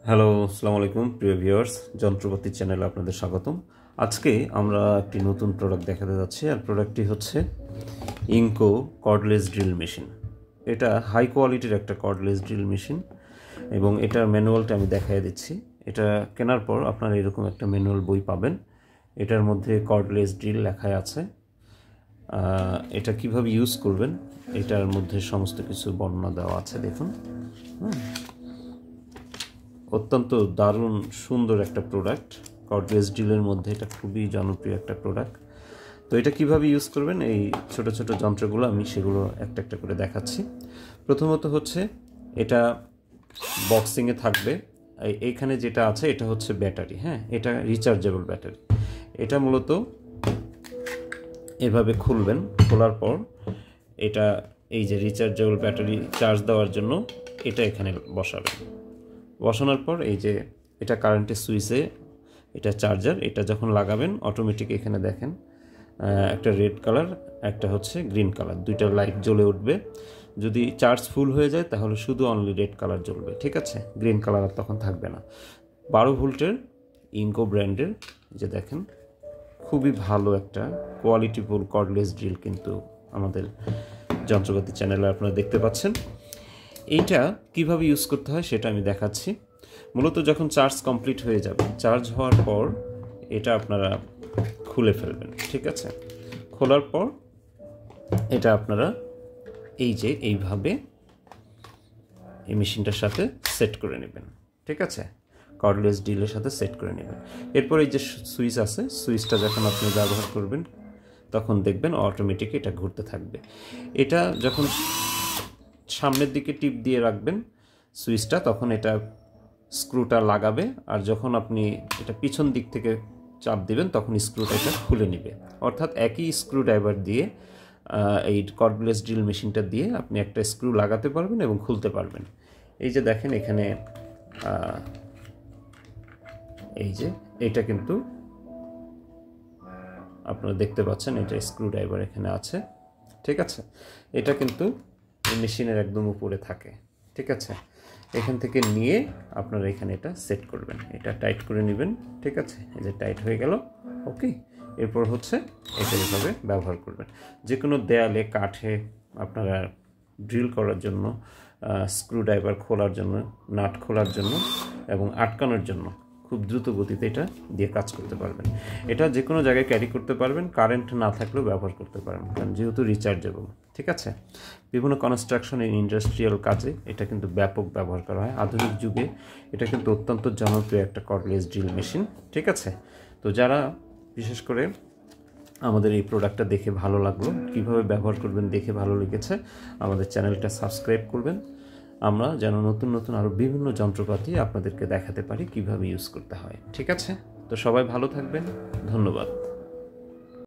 Hello, আসসালামু আলাইকুম প্রিয় ভিউয়ার্স, যন্ত্রপাতি চ্যানেলে আপনাদের স্বাগতম। আজকে আমরা একটি নতুন প্রোডাক্ট দেখাতে যাচ্ছি, আর প্রোডাক্টটি হচ্ছে ইনকো কর্ডলেস ড্রিল মেশিন। এটা হাই কোয়ালিটির একটা কর্ডলেস ড্রিল মেশিন এবং এটার ম্যানুয়ালটা আমি দেখাই দিচ্ছি। এটা কেনার পর আপনারা এরকম একটা ম্যানুয়াল বই পাবেন। এটার মধ্যে কর্ডলেস ড্রিল লেখা আছে, এটা কিভাবে ইউজ করবেন এটার মধ্যে সমস্ত কিছু বর্ণনা দেওয়া আছে। দেখুন, অত্যন্ত দারুণ সুন্দর একটা প্রোডাক্ট। কর্ডলেস ড্রিলের মধ্যে এটা খুবই জনপ্রিয় একটা প্রোডাক্ট। তো এটা কিভাবে ইউজ করবেন, এই ছোট ছোট যন্ত্রগুলো আমি সেগুলো একটা একটা করে দেখাচ্ছি। প্রথমত হচ্ছে এটা বক্সিংয়ে থাকবে। এইখানে যেটা আছে এটা হচ্ছে ব্যাটারি, হ্যাঁ, এটা রিচার্জেবল ব্যাটারি। এটা মূলত এভাবে খুলবেন, খোলার পর এটা এই যে রিচার্জেবল ব্যাটারি চার্জ দেওয়ার জন্য এটা এখানে বসাবেন। বসানোর পর এই যে এটা কারেন্টের সুইচে, এটা চার্জার, এটা যখন লাগাবেন অটোমেটিক এখানে দেখেন একটা রেড কালার, একটা হচ্ছে গ্রিন কালার, দুইটা লাইট জ্বলে উঠবে। যদি চার্জ ফুল হয়ে যায় তাহলে শুধু অনলি রেড কালার জ্বলবে, ঠিক আছে, গ্রিন কালার আর তখন থাকবে না। 12 ভোল্টের ইনকো ব্র্যান্ডের, যে দেখেন খুবই ভালো একটা কোয়ালিটিফুল কর্ডলেস ড্রিল কিন্তু আমাদের যন্ত্রপাতি চ্যানেলে আপনারা দেখতে পাচ্ছেন। এইটা কিভাবে ইউজ করতে হয় সেটা আমি দেখাচ্ছি। মূলত যখন চার্জ কমপ্লিট হয়ে যাবে, চার্জ হওয়ার পর এটা আপনারা খুলে ফেলবেন, ঠিক আছে। খোলার পর এটা আপনারা এই যে এইভাবে এই মেশিনটার সাথে সেট করে নেবেন, ঠিক আছে, কর্ডলেস ড্রিলের সাথে সেট করে নেবেন। এরপর এই যে সুইচ আছে, সুইচটা যখন আপনি ব্যবহার করবেন তখন দেখবেন অটোমেটিক এটা ঘুরতে থাকবে। এটা যখন সামনের দিকে টিপ দিয়ে রাখবেন সুইচটা, তখন এটা স্ক্রুটা লাগাবে, আর যখন আপনি এটা পিছন দিক থেকে চাপ দিবেন তখন স্ক্রুটা এটা খুলে নেবে। অর্থাৎ একই স্ক্রু ড্রাইভার দিয়ে এই কর্ডলেস ড্রিল মেশিনটা দিয়ে আপনি একটা স্ক্রু লাগাতে পারবেন এবং খুলতে পারবেন। এই যে দেখেন এখানে এই যে এটা কিন্তু আপনারা দেখতে পাচ্ছেন, এটা স্ক্রু ড্রাইভার এখানে আছে, ঠিক আছে। এটা কিন্তু এই মেশিনের একদম উপরে থাকে, ঠিক আছে। এখান থেকে নিয়ে আপনারা এখানে এটা সেট করবেন, এটা টাইট করে নেবেন, ঠিক আছে। এই যে টাইট হয়ে গেল, ওকে। এরপর হচ্ছে এটা এভাবে ব্যবহার করবেন যে কোনো দেয়ালে, কাঠে আপনারা ড্রিল করার জন্য, স্ক্রু ড্রাইভার খোলার জন্য, নাট খোলার জন্য এবং আটকানোর জন্য খুব দ্রুত গতিতে এটা দিয়ে কাজ করতে পারবেন। এটা যে কোনো জায়গায় ক্যারি করতে পারবেন, কারেন্ট না থাকলেও ব্যবহার করতে পারবেন, কারণ যেহেতু রিচার্জেবল, ঠিক আছে। বিভিন্ন কনস্ট্রাকশন ইন্ডাস্ট্রিয়াল কাজে এটা কিন্তু ব্যাপক ব্যবহার করা হয়। আধুনিক যুগে এটা কিন্তু অত্যন্ত জনপ্রিয় একটা কর্ডলেস ড্রিল মেশিন, ঠিক আছে। তো যারা বিশেষ করে আমাদের এই প্রোডাক্টটা দেখে ভালো লাগলো, কিভাবে ব্যবহার করবেন দেখে ভালো লেগেছে, আমাদের চ্যানেলটা সাবস্ক্রাইব করবেন, আমরা যেন নতুন নতুন আরও বিভিন্ন যন্ত্রপাতি আপনাদেরকে দেখাতে পারি কিভাবে ইউজ করতে হয়, ঠিক আছে। তো সবাই ভালো থাকবেন, ধন্যবাদ।